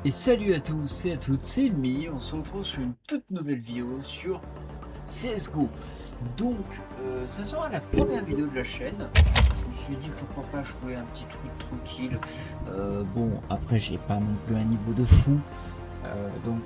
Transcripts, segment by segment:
Et salut à tous et à toutes, c'est Mi, on se retrouve sur une toute nouvelle vidéo sur CSGO. Donc, ça sera la première vidéo de la chaîne. Je me suis dit pourquoi pas jouer un petit truc tranquille. Bon, après j'ai pas non plus un niveau de fou. Donc,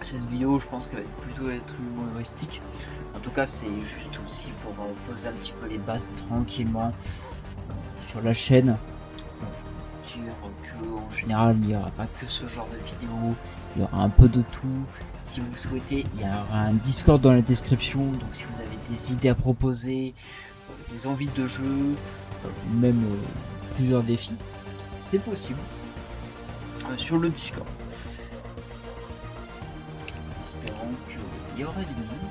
cette vidéo je pense qu'elle va plutôt être humoristique. En tout cas, c'est juste aussi pour poser un petit peu les bases tranquillement sur la chaîne. En général il n'y aura pas que ce genre de vidéo, il y aura un peu de tout. Si vous souhaitez, il y aura un Discord dans la description, donc si vous avez des idées à proposer, des envies de jeu, ou même plusieurs défis, c'est possible sur le Discord. Espérons qu'il y aura du monde.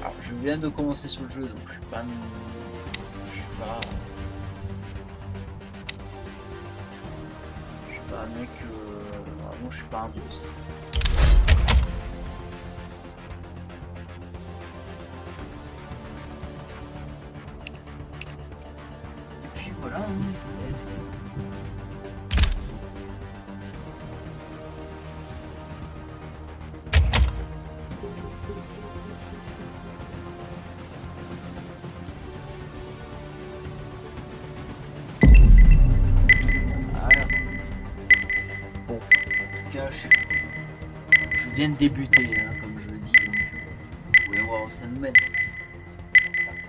Alors je viens de commencer sur le jeu, donc je suis pas un mec, vraiment je suis pas un boss. Et puis voilà, peut-être. Voilà. Bon, en tout cas, je viens de débuter, hein, comme je le dis, donc vous pouvez voir où ça nous mène.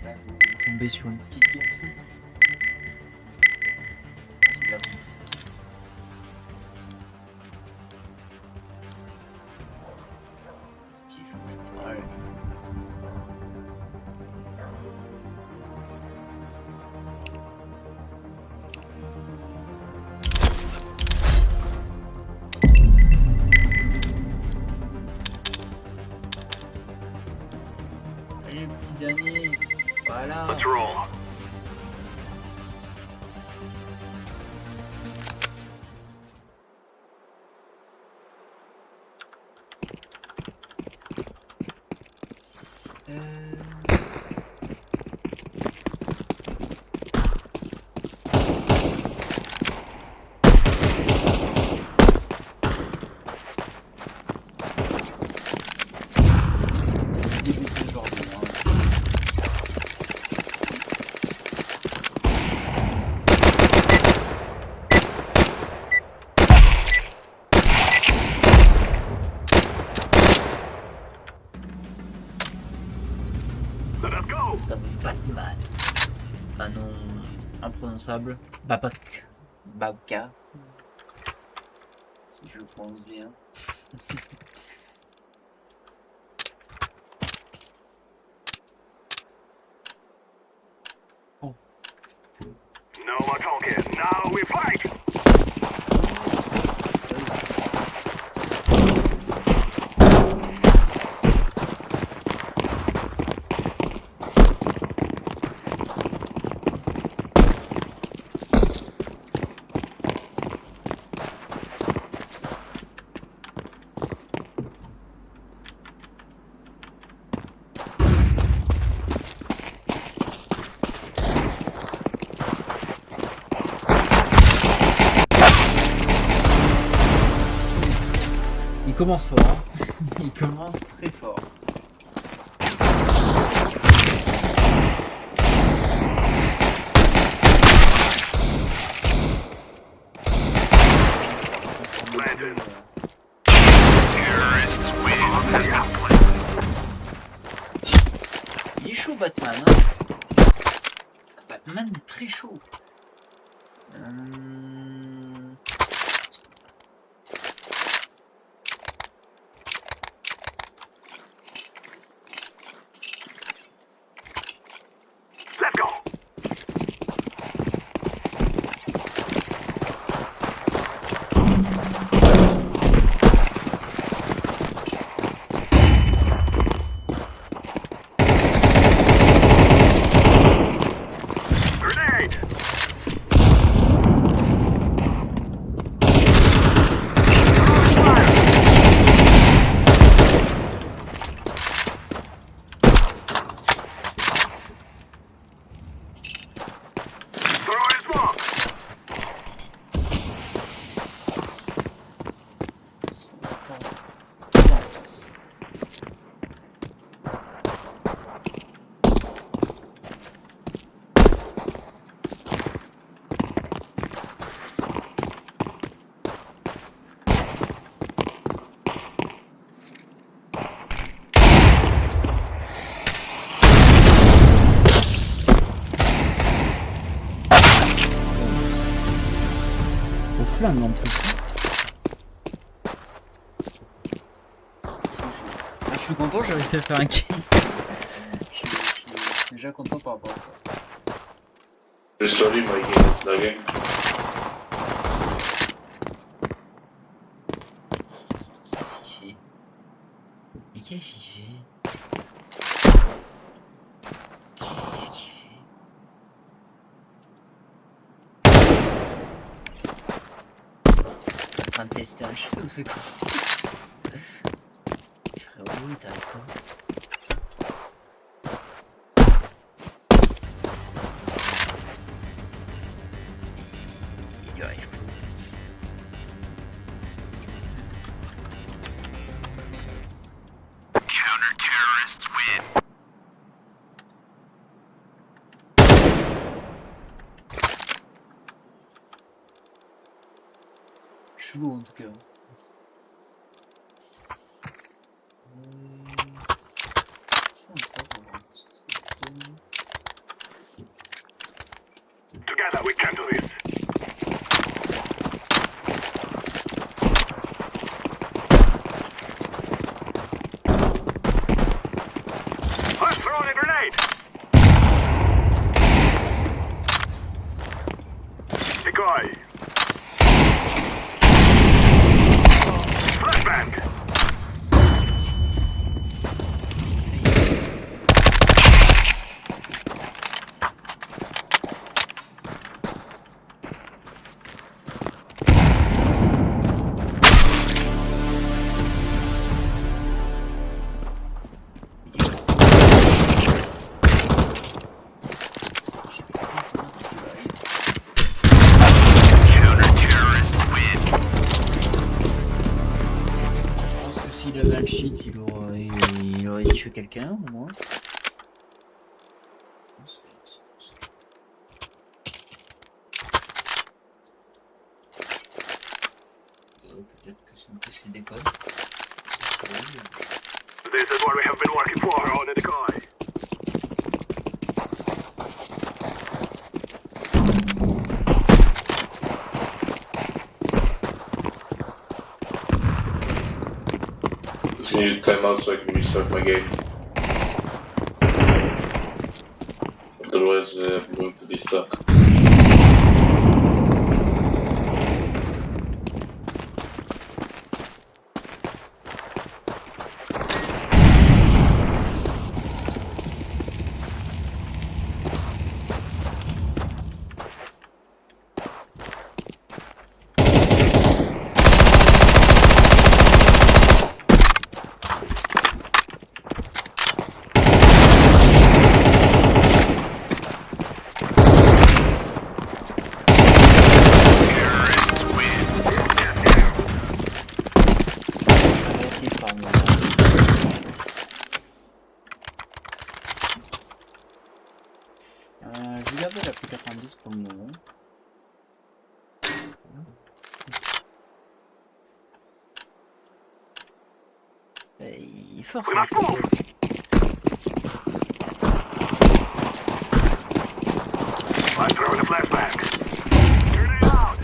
Là, vous tombez sur une petite game, c'est de la compétition. Voilà. Allez, petit dernier. Voilà. Let's roll. Débuter aujourd'hui, hein. Let us go. Nous avons Batman. Un nom imprononçable. Babak. Babka. Si je le prononce bien. No more talking. Now we fight. Il commence fort, hein. Il commence très fort. Landed. Terrorists win. Il est chaud Batman, hein. Batman est très chaud. Let's go. Grenade. flingue en plus. Je suis content, j'ai réussi à faire un kill. Je suis déjà content par rapport à ça. Slowly my game is lagging. Qu'est-ce qu'il fait? Qu'est-ce qu'il fait? En train de tester un shit ou c'est quoi? Frérot, il t'arrive quoi? Il y arrive quoi? Counter-terrorists win. Chelou en tout cas. Together we can do this. I'm throwing a grenade. Decoy. Flashbang. Counter-terrorists win. Je pense que s'il avait un cheat, il aurait tué quelqu'un au moins. Peut-être que son PC déconne. This is what we have been working for on the decoy. Just need to time out so I can restart my game. Otherwise, I'm going to be stuck. Terrorists win. Merci par moi. Je vais garder la P90 pour le moment. Il force We avec must ça. move. I'm throwing a flashbang. Grenade out.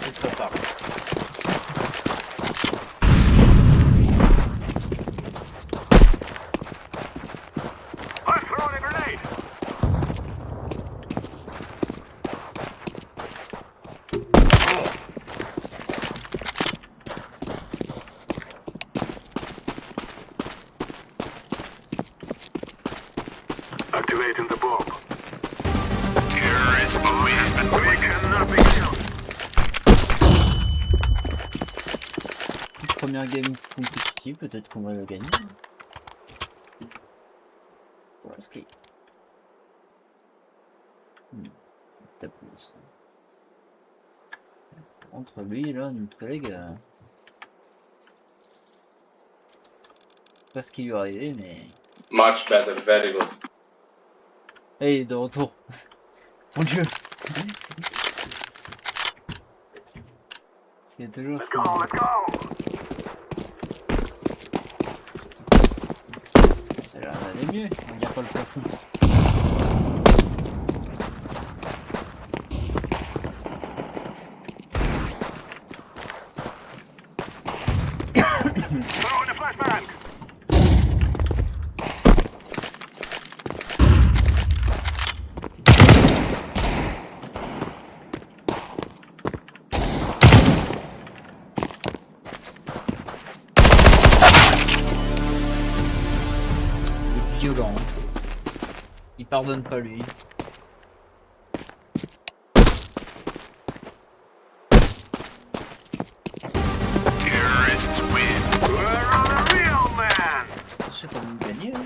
Je te prépare. I'm throwing a grenade. Activating the bomb. Terrorists win. We cannot be killed. Première game compétitive, peut-être qu'on va la gagner. Pour la ski. Tape ça. Entre lui et là, notre collègue. Pas ce qui lui est arrivé, mais. Much better, very good. Hey, de retour. Mon dieu. C'est toujours Let's ça. go, let's go. Ça a l'air d'aller mieux. On regarde pas le plafond. Throwing a flashbang. Il est violent. Il pardonne pas lui. Terrorists win. We're on a real man. C'est comme vous gagnez. Hein.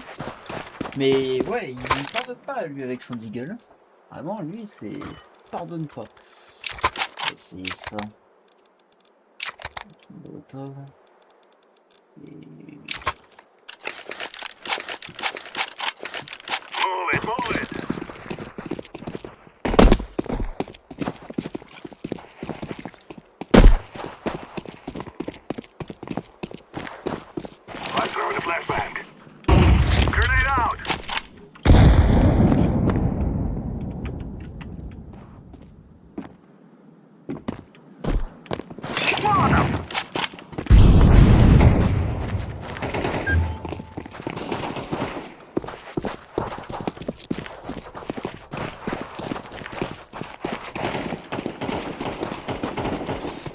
Mais ouais, il pardonne pas lui avec son deagle. Vraiment, lui, c'est pardonne pas. C'est ça. Molotov. Et... Move it, move it. I'm throwing a flashbang. Grenade out. One up.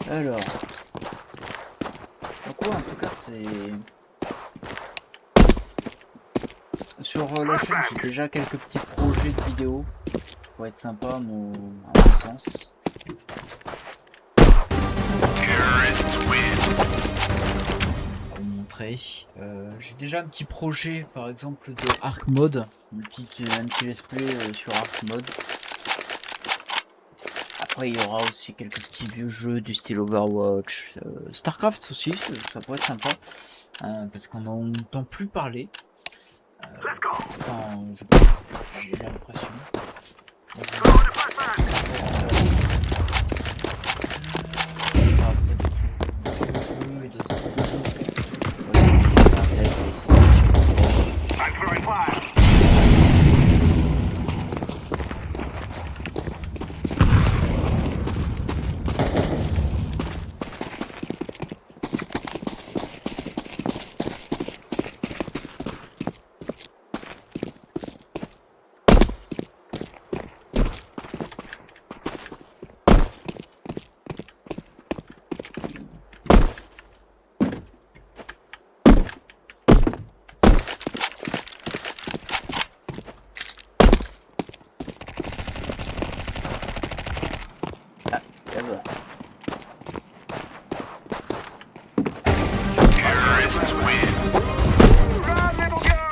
Alors. Donc ouais, en tout cas, c'est... Sur la chaîne, j'ai déjà quelques petits projets de vidéos. Pour être sympa, à mon sens. À vous montrer. J'ai déjà un petit projet, par exemple, de Arc Mode. Un petit let's play sur Arc Mode. Après, il y aura aussi quelques petits vieux jeux du style Overwatch, Starcraft aussi, ça pourrait être sympa, parce qu'on n'en entend plus parler. Let's go. Enfin, j'ai l'impression. Throwing a flashbang. I'm throwing fire. Et voilà. Terrorists win. Run, little girl,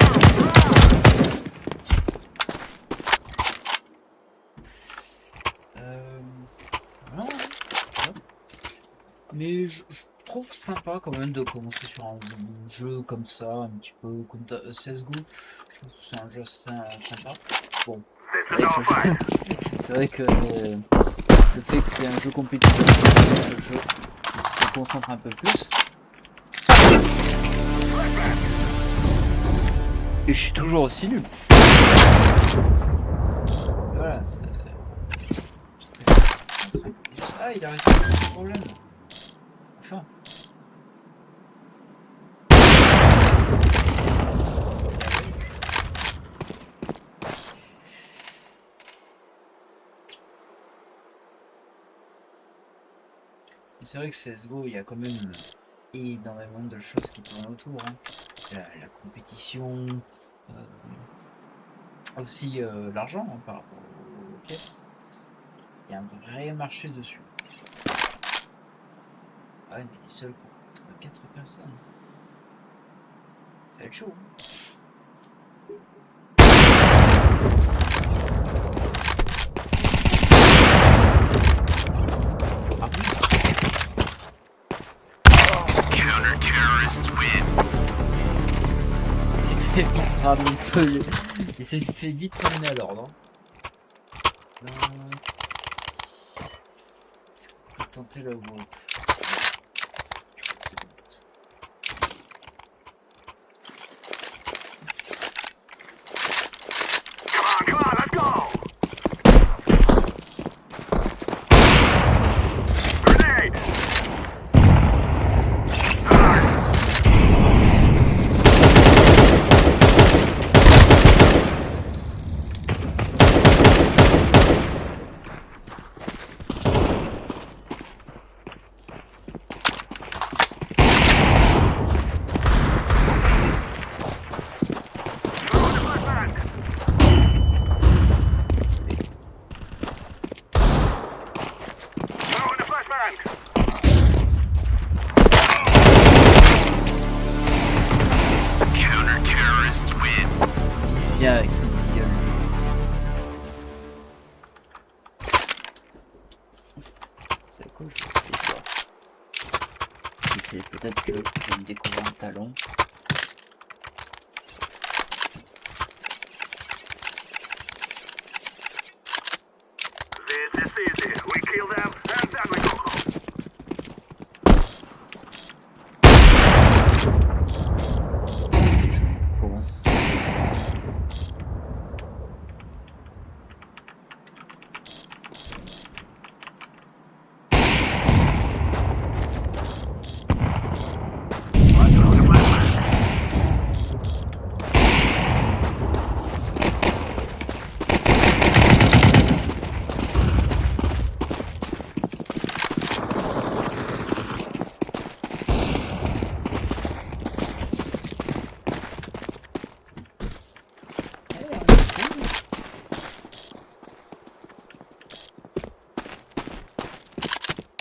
run. Non, ouais. Mais je trouve sympa quand même de commencer sur un jeu comme ça, un petit peu comme CSGO. Je trouve que c'est un jeu sympa. Bon, This c'est is vrai our que, fight. c'est vrai que le fait que c'est un jeu compétitif, le jeu se concentre un peu plus. Et je suis toujours aussi nul. Voilà, c'est... Ah, il a résolu le problème. Enfin. C'est vrai que CSGO, il y a quand même énormément de choses qui tournent autour. Hein. La compétition, aussi l'argent hein, par rapport aux caisses. Il y a un vrai marché dessus. Ah ouais, mais il est seul contre 4 personnes. Ça va être chaud. Hein. Ah oui. Counter-terrorists win. Il s'est fait vite ramener un peu. Il s'est fait vite ramener à l'ordre. tenter la voie. Je crois que c'est bon pour ça. Come on, let's go! Grenade! Throwing a flashbang! Throwing a flashbang! Counter-terrorists win. Vise bien avec son petit gun. C'est quoi, je sais pas. C'est peut-être que je vais me découvrir un talent. This is easy. We kill them, and then we go home. Je commence. Let's throw the flashbang.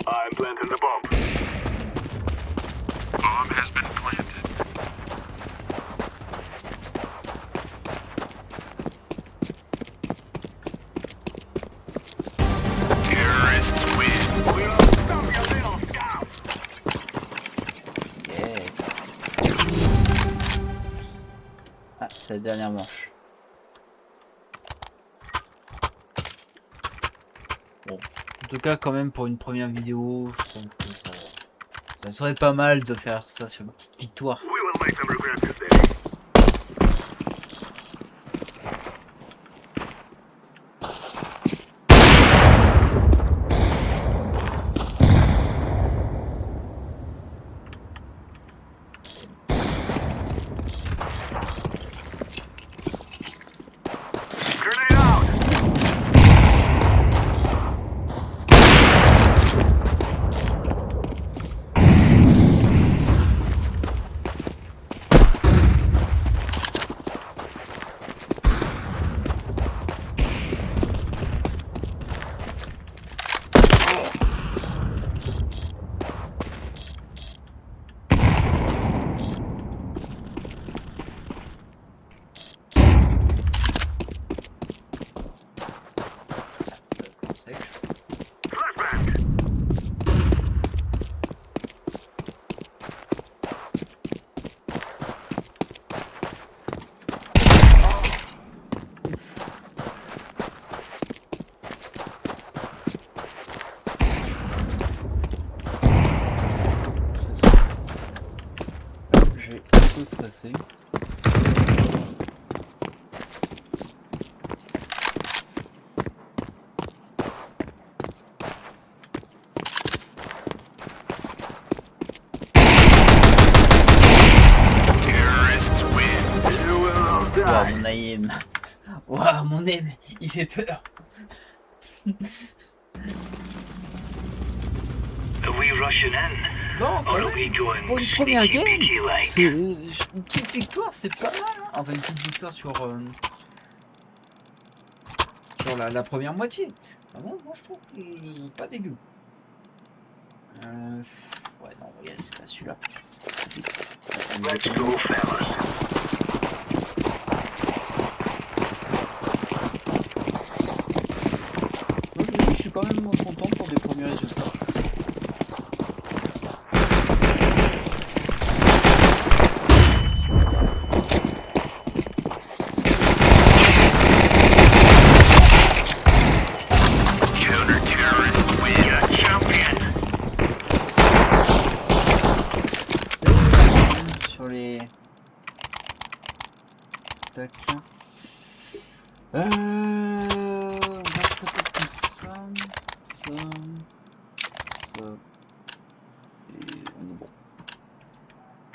I'm planting the bomb. Bomb has been planted. Terrorists win. We'll stop your little scout. Yes. Ah, c'est la dernière manche. Bon. En tout cas, quand même, pour une première vidéo, je trouve que ça serait pas mal de faire ça sur une petite victoire. We will make them regret this day. Grenade out! Comme sec. Flashbang! J'ai un peu stressé. Terrorists win. You will all Ouah, die. mon aim. Ouah, mon aim, il fait peur. Are we rushing in? Bon, quand Or are même, we going pour une première sneaky game, beaky like? c'est une petite victoire, c'est pas mal. Hein. Enfin, une petite victoire sur la première moitié. Vraiment, moi je trouve que pas dégueu. Ouais, non, on va y rester à celui-là. Let's go, fellas. Je suis quand même content pour des premiers résultats. Counter-terrorist win. You're a champion. On va peut-être mettre ça. Et on est bon.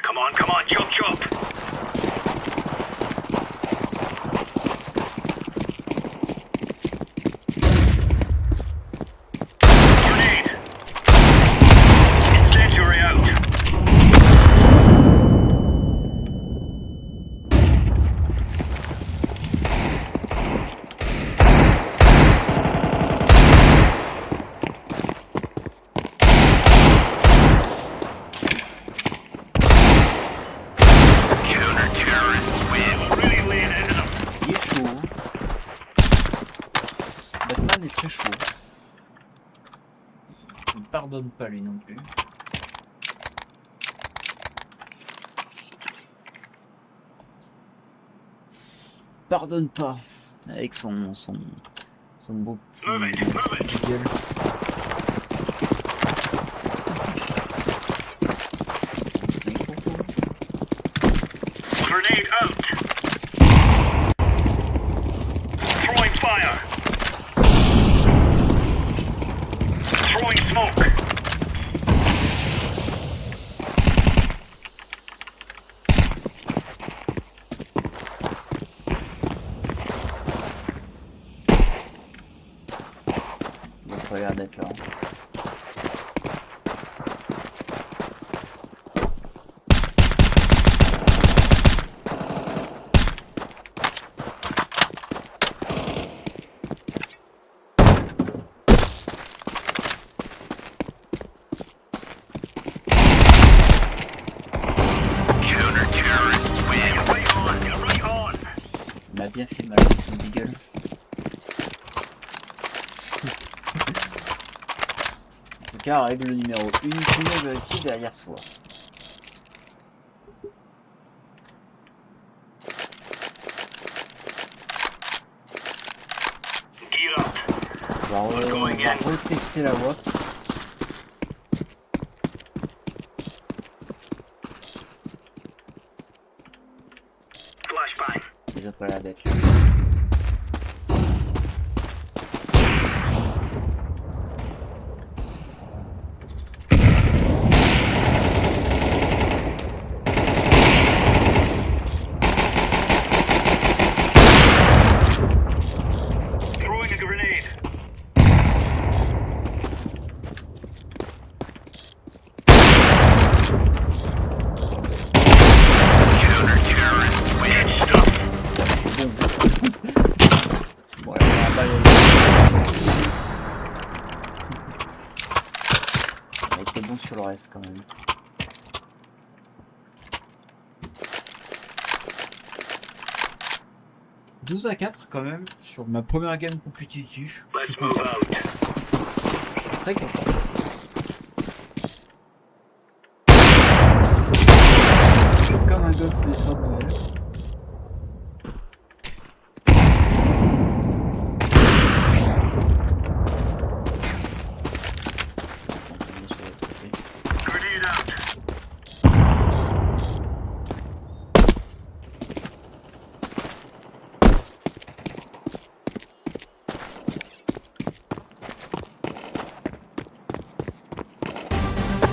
Come on, chop chop. Grenade. Incendiary out. Counter-terrorists win. Really laying into them. Il est chaud. Batman est très chaud. Il ne pardonne pas lui non plus. Pardonne pas. Avec son beau petit Move it. gueule. Grenade out. Throwing fire. Throwing smoke. Il a pas l'air d'être là. Counter-terrorists win. Right on. Il m'a bien fait mal avec son deagle. En tout cas, règle numéro 1, toujours vérifier derrière soi. Gear up. On va retester la voie. Flashbang. Les autres pas l'air d'être là. Throwing a grenade. Counter-terrorists win. Stuff. Bon, on va pas y aller. On a été bon sur le reste quand même. « 12-4 quand même sur ma première game compétitive. Je suis Let's move out. très content. Comme un gosse les soirs de Noël. Grenade out.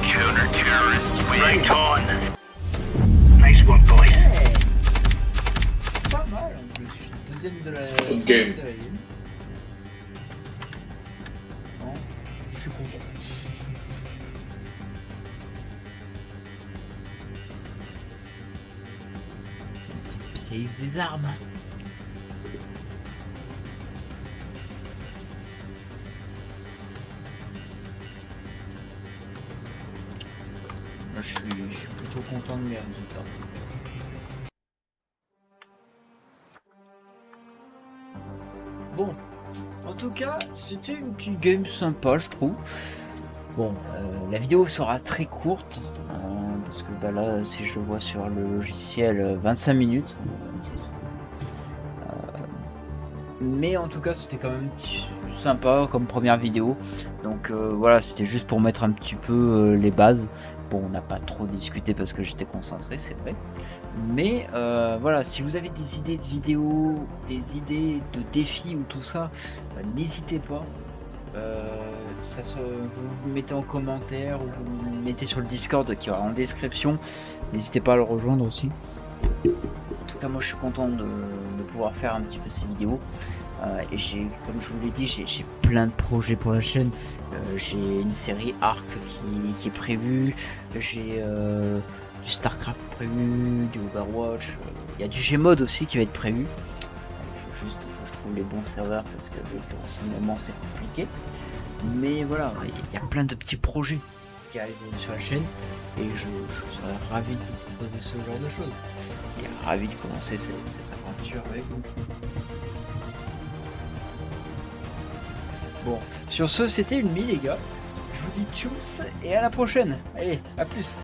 Counter-terrorists win. Right on. Nice one, boys. Pas mal, je suis deuxième de la Good game. de la ville. Non, je suis content. Petit spécialiste des armes. Moi, je suis plutôt content de mes résultats. Bon, en tout cas, c'était une petite game sympa, je trouve. Bon, la vidéo sera très courte, parce que bah, là, si je vois sur le logiciel, 25 minutes, 26. Mais en tout cas, c'était quand même sympa comme première vidéo. Donc voilà, c'était juste pour mettre un petit peu les bases. Bon, on n'a pas trop discuté parce que j'étais concentré, c'est vrai. Mais voilà, si vous avez des idées de vidéos, des idées de défis ou tout ça, n'hésitez pas. Vous le mettez en commentaire ou vous le mettez sur le Discord qui est en description. N'hésitez pas à le rejoindre aussi. En tout cas, moi je suis content de pouvoir faire un petit peu ces vidéos. Et comme je vous l'ai dit, j'ai plein de projets pour la chaîne. J'ai une série Arc qui est prévue. J'ai du Starcraft prévu, du Overwatch. Il y a du Gmod aussi qui va être prévu. Il faut juste que je trouve les bons serveurs parce que en ce moment c'est compliqué. Mais voilà, il y a plein de petits projets qui arrivent sur la chaîne. Et je serais ravi de vous proposer ce genre de choses. Et ravi de commencer cette aventure avec vous. Bon, sur ce, c'était une les gars. Je vous dis tchuss et à la prochaine. Allez, à plus.